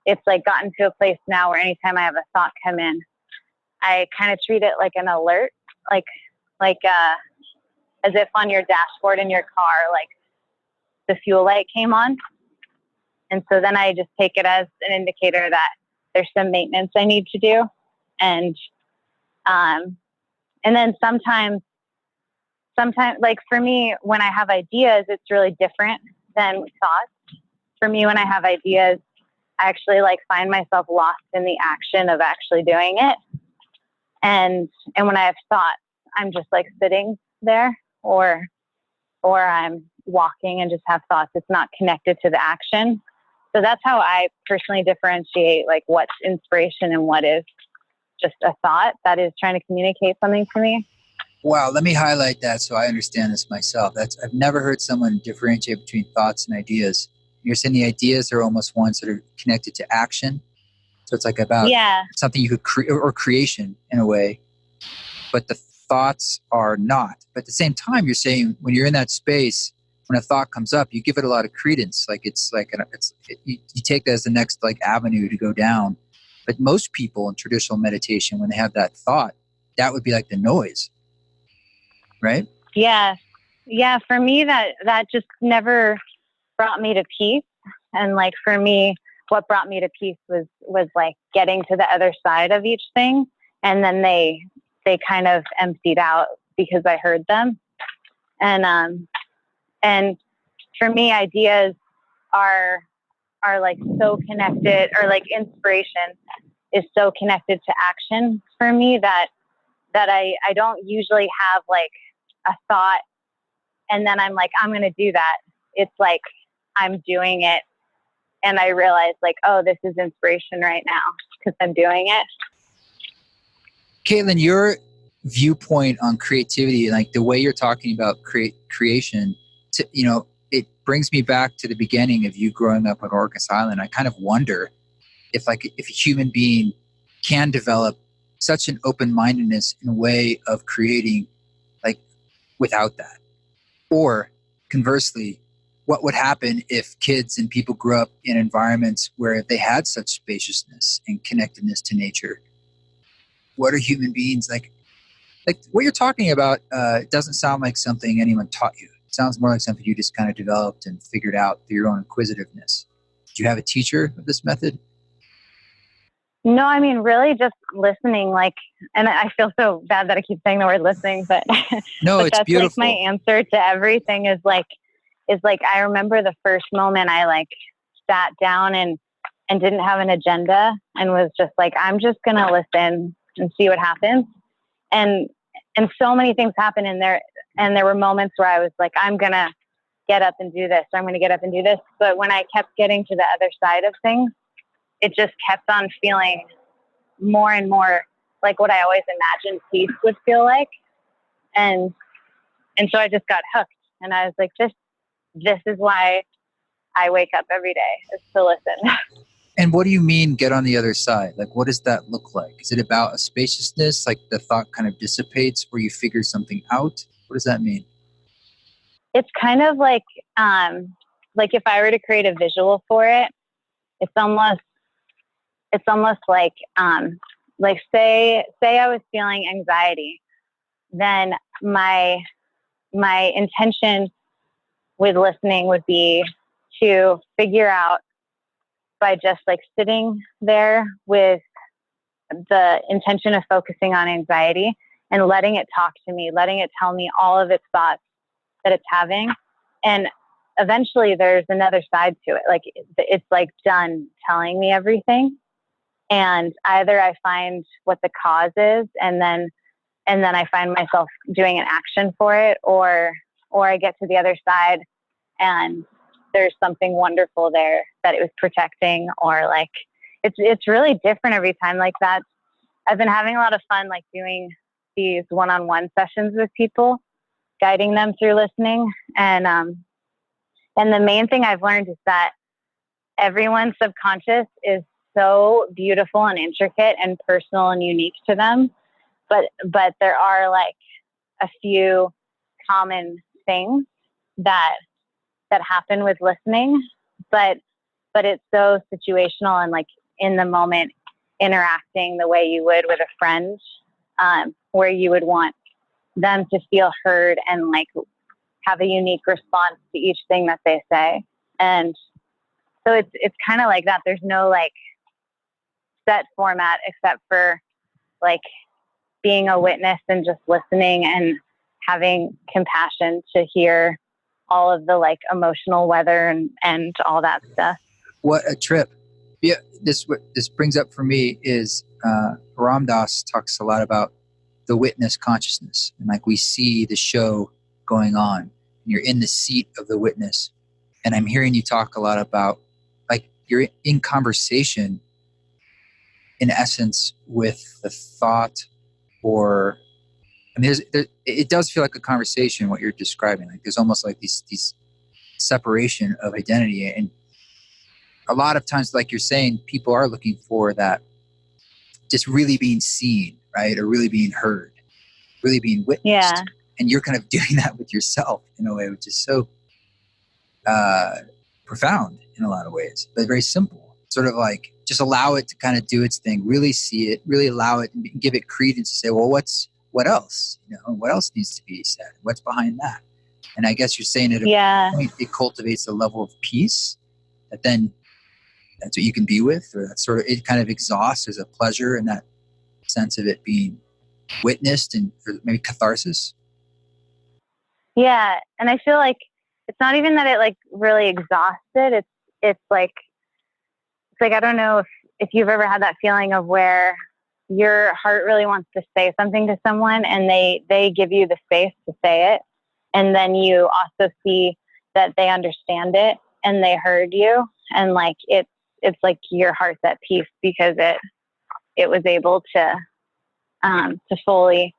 it's like gotten to a place now where anytime I have a thought come in, I kind of treat it like an alert, like as if on your dashboard in your car, like the fuel light came on. And so then I just take it as an indicator that there's some maintenance I need to do. And then sometimes like for me, when I have ideas, it's really different than thoughts. For me, when I have ideas, I actually like find myself lost in the action of actually doing it. And when I have thoughts, I'm just like sitting there, or I'm walking and just have thoughts. It's not connected to the action. So that's how I personally differentiate like what's inspiration and what is just a thought that is trying to communicate something to me. Wow, let me highlight that so I understand this myself. I've never heard someone differentiate between thoughts and ideas. You're saying the ideas are almost ones that are connected to action. So it's like about something you could create, or creation in a way, but the thoughts are not. But at the same time, you're saying when you're in that space, when a thought comes up, you give it a lot of credence. Like you take that as the next like avenue to go down. But most people in traditional meditation, when they have that thought, that would be like the noise, right? Yeah. Yeah. For me, that just never brought me to peace. And like for me, what brought me to peace was like getting to the other side of each thing and then they kind of emptied out because I heard them. And for me, ideas are like so connected, or like inspiration is so connected to action for me that I don't usually have like a thought and then I'm like, I'm going to do that. It's like I'm doing it and I realize like, oh, this is inspiration right now because I'm doing it. Kaitlyn, your viewpoint on creativity, like the way you're talking about creation, it brings me back to the beginning of you growing up on Orcas Island. I kind of wonder if a human being can develop such an open-mindedness in a way of creating, like, without that. Or conversely, what would happen if kids and people grew up in environments where they had such spaciousness and connectedness to nature? What are human beings like? Like what you're talking about doesn't sound like something anyone taught you. It sounds more like something you just kind of developed and figured out through your own inquisitiveness. Did you have a teacher of this method? No, I mean, really just listening, like, and I feel so bad that I keep saying the word listening, but no, but it's that's beautiful. Like my answer to everything is like, I remember the first moment I like sat down and didn't have an agenda and was just like, I'm just going to listen and see what happens. And so many things happen in there. And there were moments where I was like, I'm going to get up and do this. I'm going to get up and do this. But when I kept getting to the other side of things, it just kept on feeling more and more like what I always imagined peace would feel like. And so I just got hooked and I was like, this is why I wake up every day, is to listen. And what do you mean get on the other side? Like, what does that look like? Is it about a spaciousness, like the thought kind of dissipates or you figure something out? What does that mean? It's kind of like if I were to create a visual for it, it's almost like say I was feeling anxiety, then my intention with listening would be to figure out, by just like sitting there with the intention of focusing on anxiety and letting it talk to me, letting it tell me all of its thoughts that it's having. And eventually there's another side to it. Like it's like done telling me everything. And either I find what the cause is and then I find myself doing an action for it, or I get to the other side and there's something wonderful there that it was protecting, or like it's really different every time like that. I've been having a lot of fun like doing these one-on-one sessions with people, guiding them through listening. And the main thing I've learned is that everyone's subconscious is so beautiful and intricate and personal and unique to them. But there are like a few common things that happen with listening, but it's so situational and like in the moment interacting the way you would with a friend, where you would want them to feel heard and like have a unique response to each thing that they say. And so it's kind of like that. There's no like set format except for like being a witness and just listening and having compassion to hear all of the like emotional weather and all that stuff. What a trip. Yeah, this brings up for me is Ram Dass talks a lot about the witness consciousness. And like we see the show going on and you're in the seat of the witness. And I'm hearing you talk a lot about like you're in conversation in essence with the thought, or I mean, it does feel like a conversation, what you're describing. Like there's almost like these separation of identity. And a lot of times, like you're saying, people are looking for that just really being seen, right? Or really being heard, really being witnessed. Yeah. And you're kind of doing that with yourself in a way, which is so profound in a lot of ways, but very simple. Sort of like just allow it to kind of do its thing, really see it, really allow it and give it credence to say, well, what else? You know, what else needs to be said? What's behind that? And I guess you're saying at a point, it cultivates a level of peace that then that's what you can be with, or that sort of, it kind of exhausts as a pleasure and that sense of it being witnessed and for maybe catharsis. Yeah. And I feel like it's not even that it like really exhausted. It's like, I don't know if you've ever had that feeling of where your heart really wants to say something to someone and they give you the space to say it. And then you also see that they understand it and they heard you. And like, it's like your heart's at peace because it was able to fully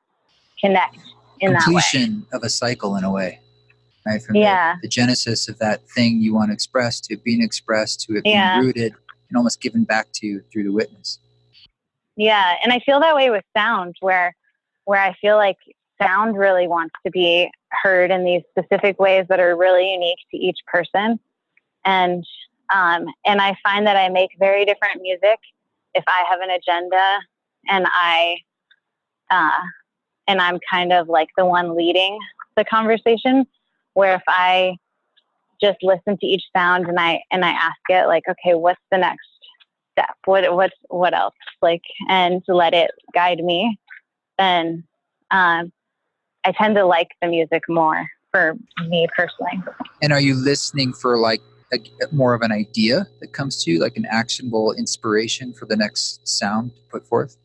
connect in that way. Completion of a cycle in a way, right? From the genesis of that thing you want to express to being expressed to it being rooted and almost given back to you through the witness. Yeah. And I feel that way with sound where I feel like sound really wants to be heard in these specific ways that are really unique to each person. And I find that I make very different music if I have an agenda and I'm kind of like the one leading the conversation, where if I just listen to each sound and I ask it like, okay, what's the next step? What else? Like, and to let it guide me, then I tend to like the music more for me personally. And are you listening for like more of an idea that comes to you, like an actionable inspiration for the next sound to put forth?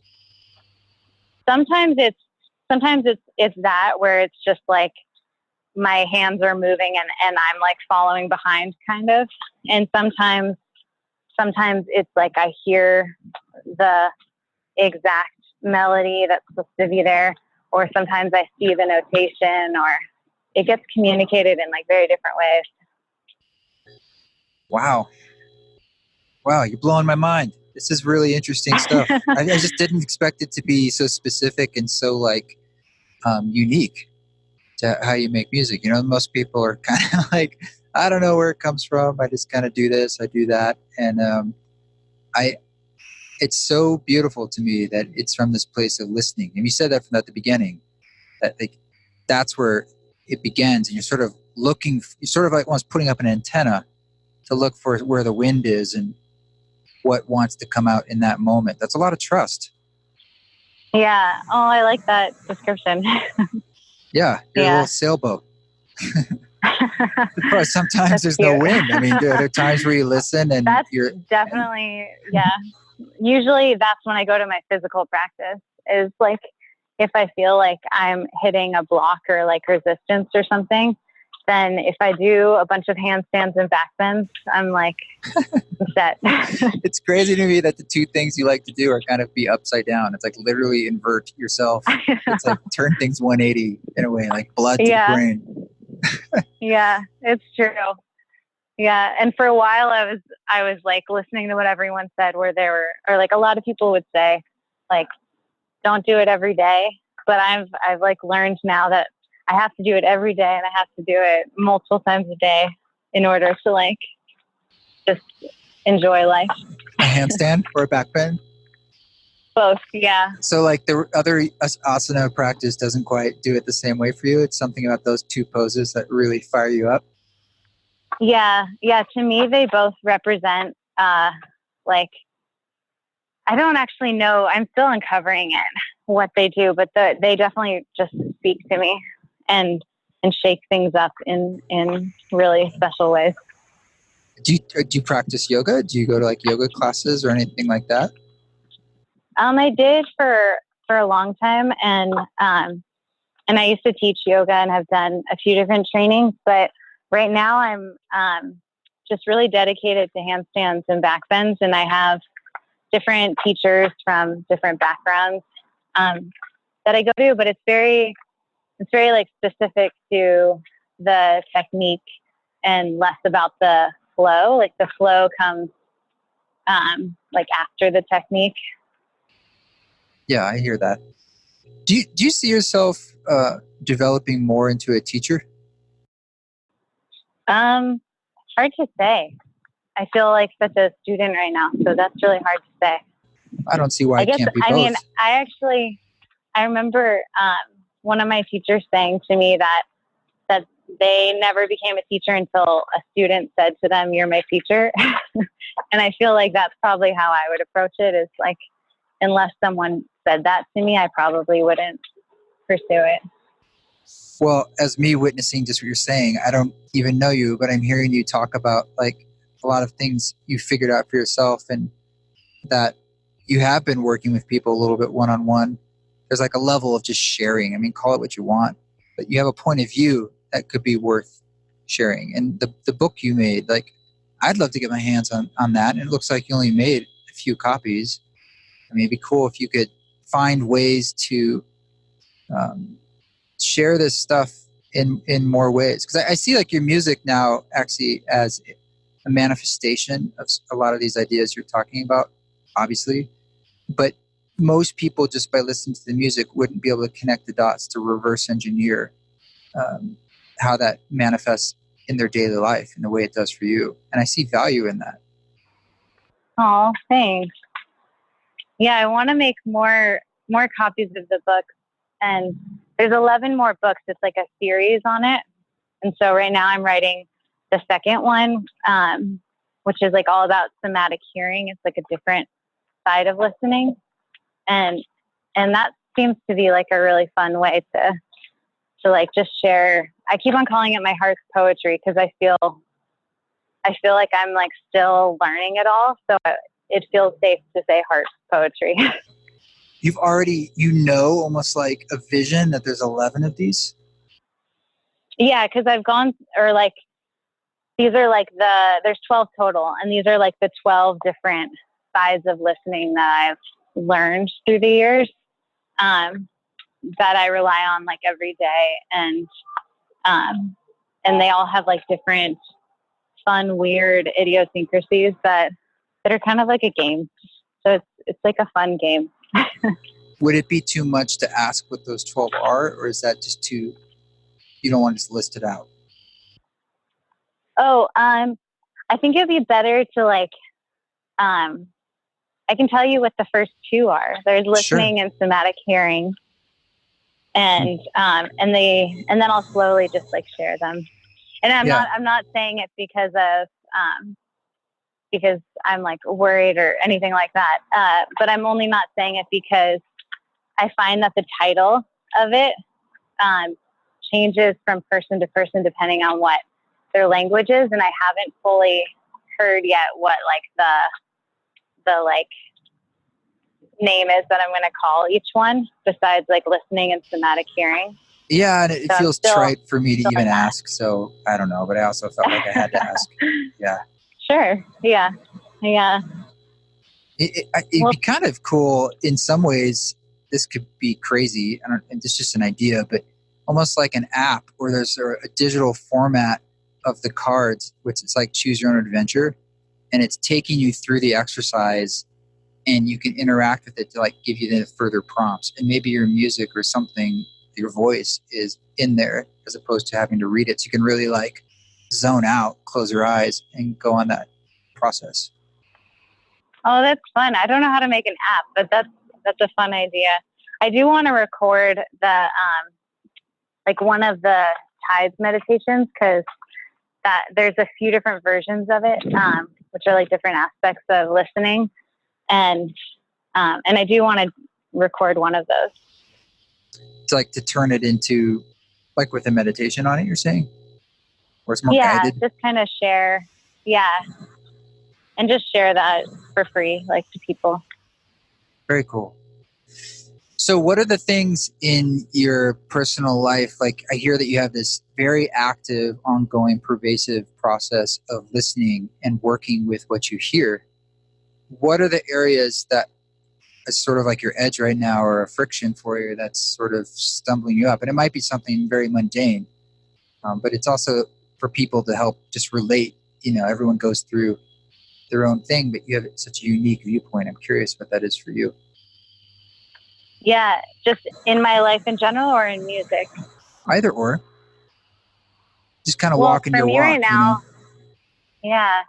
Sometimes it's that where it's just like my hands are moving and I'm like following behind kind of. And sometimes it's like I hear the exact melody that's supposed to be there, or sometimes I see the notation, or it gets communicated in like very different ways. Wow, you're blowing my mind. This is really interesting stuff. I just didn't expect it to be so specific and so like unique to how you make music. You know, most people are kind of like, I don't know where it comes from. I just kind of do this, I do that. And it's so beautiful to me that it's from this place of listening. And you said that from at the beginning, that like, that's where it begins. And you're sort of looking, you're sort of like almost putting up an antenna to look for where the wind is and what wants to come out in that moment. That's a lot of trust. Yeah. Oh, I like that description. Yeah. You're a little sailboat. Sometimes there's no wind. I mean, there are times where you listen and you're definitely, Usually that's when I go to my physical practice, is like, if I feel like I'm hitting a block or like resistance or something, then if I do a bunch of handstands and back bends, I'm like set. It's crazy to me that the two things you like to do are kind of be upside down. It's like literally invert yourself. It's like turn things 180 in a way, like blood to the brain. Yeah, it's true. Yeah. And for a while I was like listening to what everyone said, or like a lot of people would say like, don't do it every day. But I've like learned now that I have to do it every day, and I have to do it multiple times a day in order to like just enjoy life. A handstand or a back bend? Both, yeah. So like the other asana practice doesn't quite do it the same way for you? It's something about those two poses that really fire you up? Yeah. To me, they both represent like, I don't actually know. I'm still uncovering it, what they do, but they definitely just speak to me and shake things up in really special ways. Do you practice yoga? Do you go to like yoga classes or anything like that? I did for a long time, and I used to teach yoga and have done a few different trainings, but right now I'm just really dedicated to handstands and back bends, and I have different teachers from different backgrounds that I go to, but it's very like specific to the technique and less about the flow. Like the flow comes like after the technique. Yeah, I hear that. Do you see yourself developing more into a teacher? Hard to say. I feel like such a student right now, so that's really hard to say. I don't see why it can't be both. I mean, I remember one of my teachers saying to me that they never became a teacher until a student said to them, "You're my teacher." And I feel like that's probably how I would approach it, is like, unless someone said that to me, I probably wouldn't pursue it. Well, as me witnessing just what you're saying, I don't even know you, but I'm hearing you talk about like a lot of things you figured out for yourself, and that you have been working with people a little bit one-on-one. There's like a level of just sharing. I mean, call it what you want, but you have a point of view that could be worth sharing. And the book you made, like, I'd love to get my hands on that. And it looks like you only made a few copies. I mean, it'd be cool if you could find ways to share this stuff in more ways. Because I see like your music now actually as a manifestation of a lot of these ideas you're talking about, obviously. But most people, just by listening to the music, wouldn't be able to connect the dots to reverse engineer how that manifests in their daily life in the way it does for you. And I see value in that. Oh, thanks. Yeah, I want to make more copies of the book. And there's 11 more books. It's like a series on it. And so right now I'm writing the second one, which is like all about somatic hearing. It's like a different side of listening. And that seems to be like a really fun way to like just share. I keep on calling it my heart's poetry because I feel like I'm like still learning it all. So it feels safe to say heart's poetry. You've already, almost like a vision that there's 11 of these? Yeah, because I've gone, or like, these are like there's 12 total, and these are like the 12 different sides of listening that I've learned through the years, that I rely on like every day. And they all have like different fun, weird idiosyncrasies that are kind of like a game. So it's like a fun game. Would it be too much to ask what those 12 are, or is that just too, you don't want to just list it out? Oh, I think it'd be better to like, I can tell you what the first two are. There's listening and somatic hearing. And then I'll slowly just like share them. And I'm not saying it because I'm like worried or anything like that. But I'm only not saying it because I find that the title of it changes from person to person depending on what their language is, and I haven't fully heard yet what like the like name is that I'm going to call each one besides like listening and somatic hearing. Yeah, and it feels trite for me to even ask, so I don't know, but I also felt like I had to ask. Yeah. Sure. Yeah. It'd be kind of cool in some ways. This could be crazy. It's just an idea, but almost like an app where there's a digital format of the cards, which is like choose your own adventure, and it's taking you through the exercise, and you can interact with it to like give you the further prompts, and maybe your music or something, your voice is in there as opposed to having to read it. So you can really like zone out, close your eyes, and go on that process. Oh, that's fun. I don't know how to make an app, but that's a fun idea. I do want to record the like one of the tides meditations, because that there's a few different versions of it, which are like different aspects of listening, and I do want to record one of those. It's like to turn it into like with a meditation on it, you're saying? Or it's more guided? Yeah, just kind of share. Yeah. And just share that for free, like to people. Very cool. So what are the things in your personal life? Like I hear that you have this very active, ongoing, pervasive process of listening and working with what you hear. What are the areas that is sort of like your edge right now, or a friction for you that's sort of stumbling you up? And it might be something very mundane, but it's also for people to help just relate. Everyone goes through their own thing, but you have such a unique viewpoint. I'm curious what that is for you. Yeah, just in my life in general or in music? Either or. Just kind of walking your walk. Right now, yeah.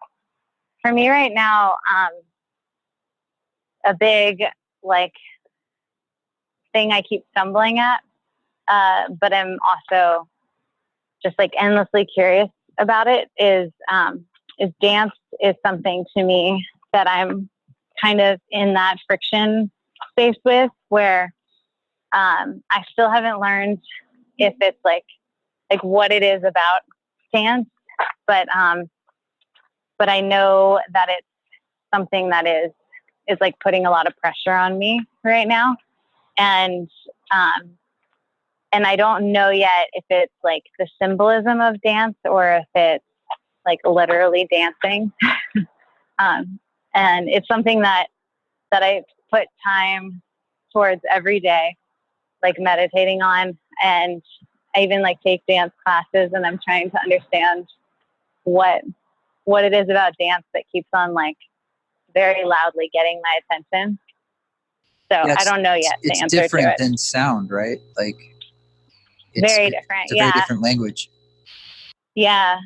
For me right now, a big like thing I keep stumbling at, but I'm also just like endlessly curious about it is dance is something to me that I'm kind of in that friction space with, where I still haven't learned if it's like what it is about dance, but I know that it's something that is like putting a lot of pressure on me right now, and I don't know yet if it's like the symbolism of dance or if it's like literally dancing. And it's something that I put time towards every day, like meditating on. And I even like take dance classes, and I'm trying to understand what it is about dance that keeps on like very loudly getting my attention. So I don't know yet the answer to it. It's different than sound, right? Like it's very different. It's a very different language. Yeah.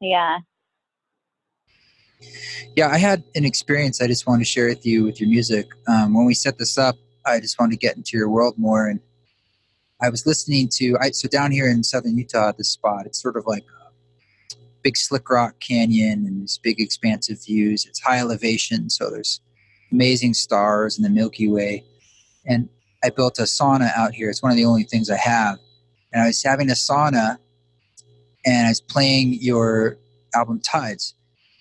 Yeah. Yeah, I had an experience I just wanted to share with you with your music. When we set this up, I just wanted to get into your world more. And I was listening to, so down here in southern Utah at this spot, it's sort of like a big slick rock canyon and these big expansive views. It's high elevation, so there's amazing stars in the Milky Way. And I built a sauna out here. It's one of the only things I have. And I was having a sauna, and I was playing your album Tides.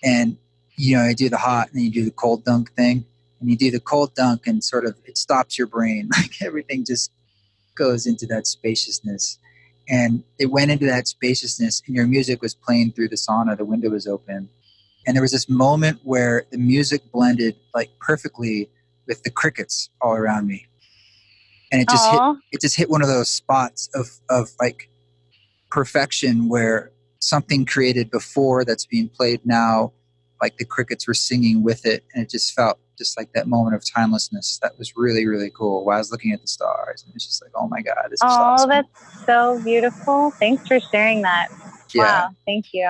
And you know, I do the hot and then you do the cold dunk thing, and you do the cold dunk and sort of it stops your brain. Like everything just goes into that spaciousness. And it went into that spaciousness, and your music was playing through the sauna. The window was open. And there was this moment where the music blended like perfectly with the crickets all around me. And it just hit one of those spots of like perfection where something created before that's being played now, like the crickets were singing with it, and it just felt just like that moment of timelessness. That was really, really cool. While I was looking at the stars, and it's just like, oh my God, this is awesome. That's so beautiful. Thanks for sharing that. Yeah. Wow, thank you.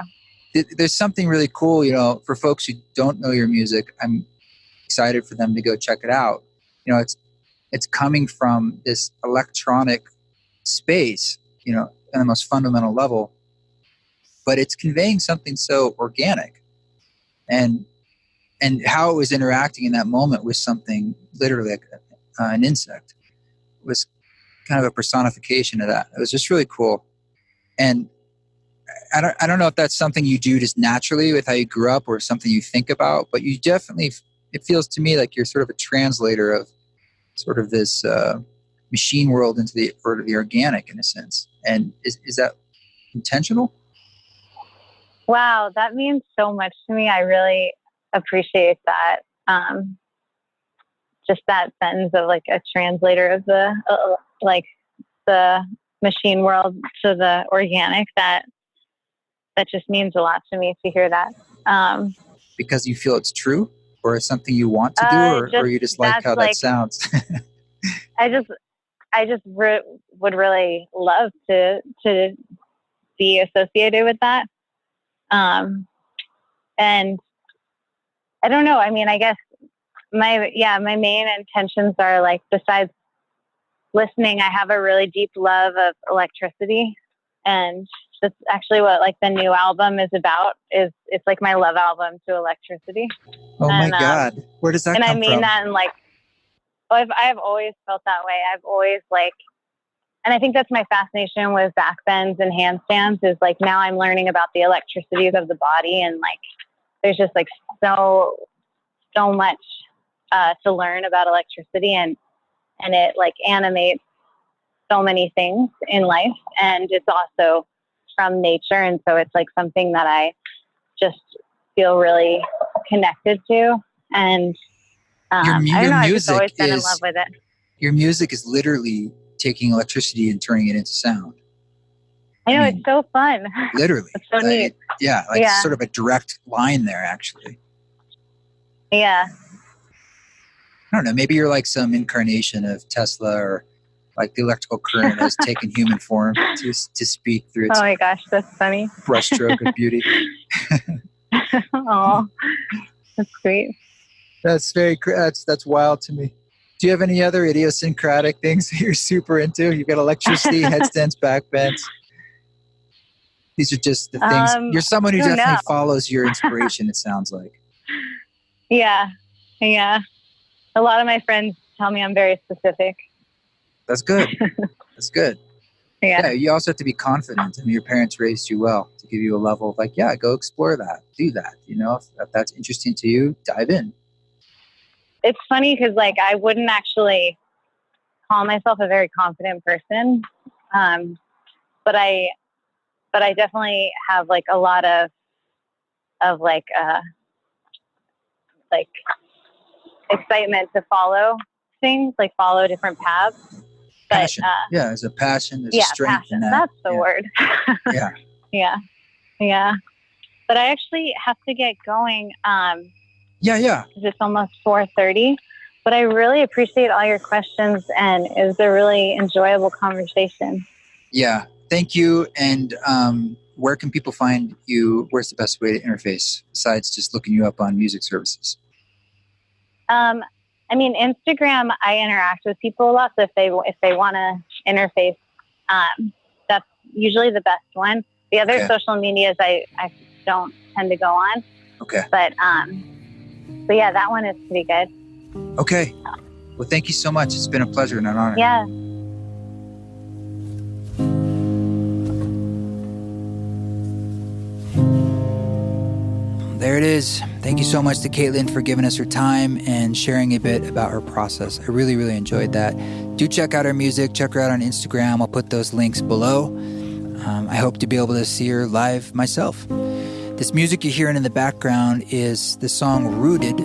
There's something really cool, you know, for folks who don't know your music. I'm excited for them to go check it out. You know, it's coming from this electronic space, you know, on the most fundamental level, but it's conveying something so organic. And how it was interacting in that moment with something literally like an insect was kind of a personification of that. It was just really cool. And I don't know if that's something you do just naturally with how you grew up or something you think about, but you definitely, it feels to me like you're sort of a translator of sort of this machine world into the organic in a sense. And is that intentional? Wow, that means so much to me. I really appreciate that. Just that sentence of like a translator of the the machine world to the organic. That just means a lot to me to hear that. Because you feel it's true, or it's something you want to do, or you just like how that sounds. I just would really love to be associated with that. And I don't know. I mean, I guess my main intentions are like, besides listening, I have a really deep love of electricity, and that's actually what like the new album is about. It's like my love album to electricity. Oh my God. Where does that come from? And I mean that in like, I've always felt that way. I've always like, and I think that's my fascination with back bends and handstands is like, now I'm learning about the electricities of the body, and like, there's just like so much to learn about electricity, and it like animates so many things in life, and it's also from nature. And so it's like something that I just feel really connected to. And I don't know, I've just always been in love with it. Your music is literally taking electricity and turning it into sound. I know, it's so fun. Literally. It's so neat. Sort of a direct line there, actually. Yeah. I don't know, maybe you're like some incarnation of Tesla, or like the electrical current has taken human form to speak through its oh my gosh, that's funny. brushstroke of beauty. Oh, that's sweet. That's wild to me. Do you have any other idiosyncratic things that you're super into? You got electricity, headstands, backbends. These are just the things. You're someone who definitely follows your inspiration, it sounds like. Yeah. Yeah. A lot of my friends tell me I'm very specific. That's good. That's good. Yeah. Yeah, you also have to be confident. I mean, your parents raised you well to give you a level of like, yeah, go explore that, do that. You know, if that's interesting to you, dive in. It's funny because like I wouldn't actually call myself a very confident person, but I definitely have like a lot of like excitement to follow things, like follow different paths. Passion. Yeah, there's a passion, there's a strength passion. in that. That's the word. Yeah. Yeah. But I actually have to get going. Yeah. It's almost 4:30. But I really appreciate all your questions, and it was a really enjoyable conversation. Yeah. Thank you. And where can people find you? Where's the best way to interface besides just looking you up on music services? I mean, Instagram, I interact with people a lot. So if they want to interface, that's usually the best one. The other social medias, I don't tend to go on. Okay. But yeah, that one is pretty good. Okay. Well, thank you so much. It's been a pleasure and an honor. Yeah. There it is. Thank you so much to Kaitlyn for giving us her time and sharing a bit about her process. I really, really enjoyed that. Do check out her music. Check her out on Instagram. I'll put those links below. I hope to be able to see her live myself. This music you're hearing in the background is the song Rooted,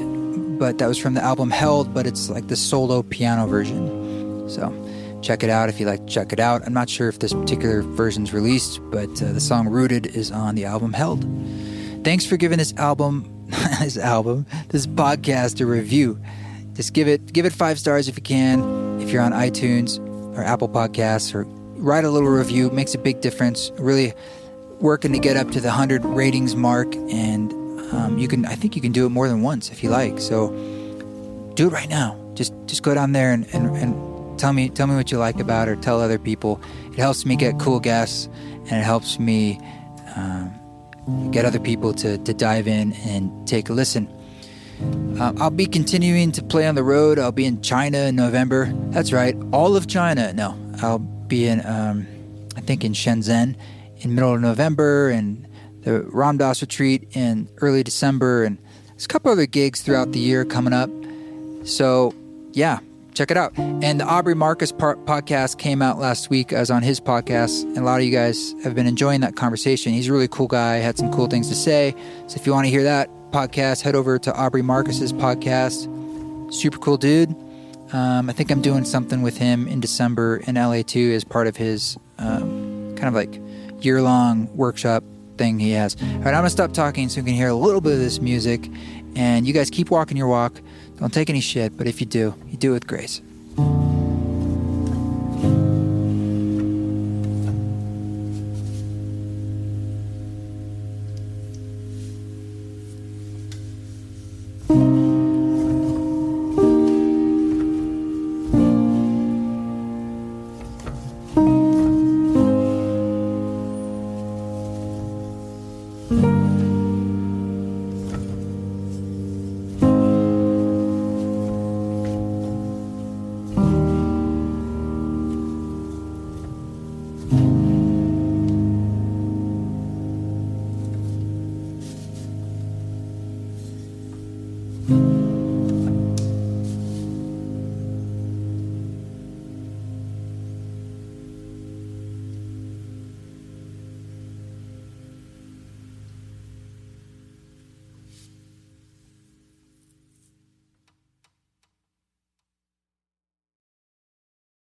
but that was from the album Held, but it's like the solo piano version. So check it out if you like to check it out. I'm not sure if this particular version's released, but the song Rooted is on the album Held. Thanks for giving this podcast a review. Just give it 5 stars if you can. If you're on iTunes or Apple Podcasts, or write a little review. It makes a big difference. Really working to get up to the 100 ratings mark, and I think you can do it more than once if you like. So do it right now. Just go down there and tell me what you like about it, or tell other people. It helps me get cool guests, and it helps me get other people to dive in and take a listen. I'll be continuing to play on the road. I'll be in China in November. That's right, all of China. No, I'll be in, I think in Shenzhen in middle of November, and the Ram Dass retreat in early December, and there's a couple other gigs throughout the year coming up. So yeah, check it out. And the Aubrey Marcus podcast came out last week. I was on his podcast, and a lot of you guys have been enjoying that conversation. He's a really cool guy, had some cool things to say. So if you want to hear that podcast, head over to Aubrey Marcus's podcast. Super cool dude. I think I'm doing something with him in December in LA too, as part of his kind of like year-long workshop thing he has. All right, I'm going to stop talking so you can hear a little bit of this music. And you guys keep walking your walk. Don't take any shit, but if you do, you do it with grace.